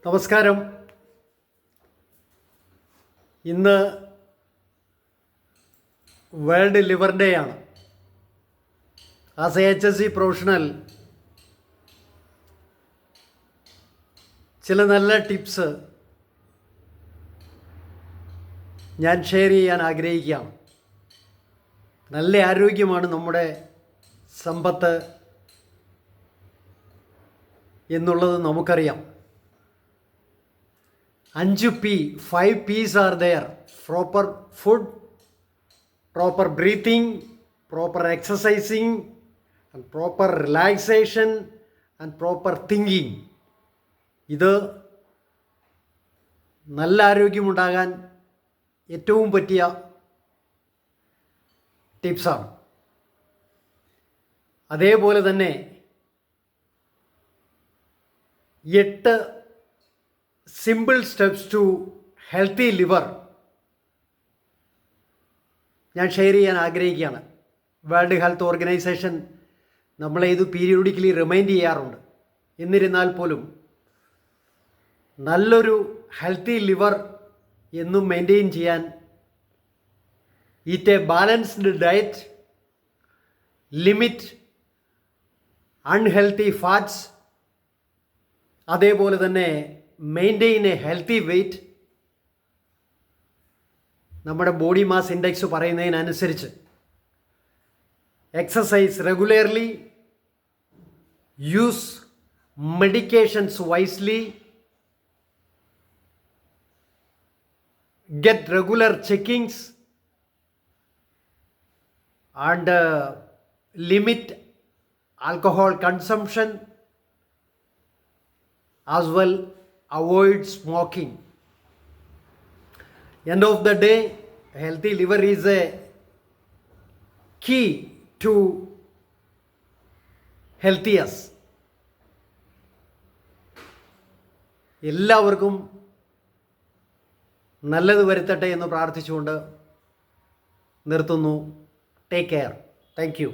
നമസ്കാരം. ഇന്ന് world liver day ആണ്. ആസ് എ HSC പ്രൊഫഷണൽ ചില നല്ല ടിപ്സ് ഞാൻ ഷെയർ ചെയ്യാൻ ആഗ്രഹിക്കുകയാണ്. നല്ല ആരോഗ്യമാണ് നമ്മുടെ സമ്പത്ത് എന്നുള്ളത് നമുക്കറിയാം. 5 P's are there: proper food, proper breathing, proper exercising, and proper relaxation, and proper thinking. ഇത് നല്ല ആരോഗ്യമുണ്ടാകാൻ ഏറ്റവും പറ്റിയ ടിപ്സാണ്. അതേപോലെ തന്നെ 8 simple steps to healthy liver ഞാൻ ഷെയർ ചെയ്യാൻ ആഗ്രഹിക്കുകയാണ്. വേൾഡ് ഹെൽത്ത് ഓർഗനൈസേഷൻ നമ്മളെ ഇത് പീരിയോഡിക്കലി റിമൈൻഡ് ചെയ്യാറുണ്ട്. എന്നിരുന്നാൽ പോലും നല്ലൊരു ഹെൽത്തി ലിവർ എന്നും മെയിൻറ്റെയിൻ ചെയ്യാൻ eat a balanced diet, limit unhealthy fats, അതേപോലെ തന്നെ മെയിൻറ്റെയിൻ എ ഹെൽത്തി വെയ്റ്റ്. നമ്മുടെ ബോഡി മാസ് ഇൻഡെക്സ് പറയുന്നതിനനുസരിച്ച് exercise regularly, use medications wisely, get regular checkings, and limit alcohol consumption, as well avoid smoking. End of the day, healthy liver is a key to healthiest. എല്ലാവർക്കും നല്ലത് വരുത്തട്ടെ എന്ന് പ്രാർത്ഥിച്ചുകൊണ്ട് നിർത്തുന്നു. Take care. Thank you.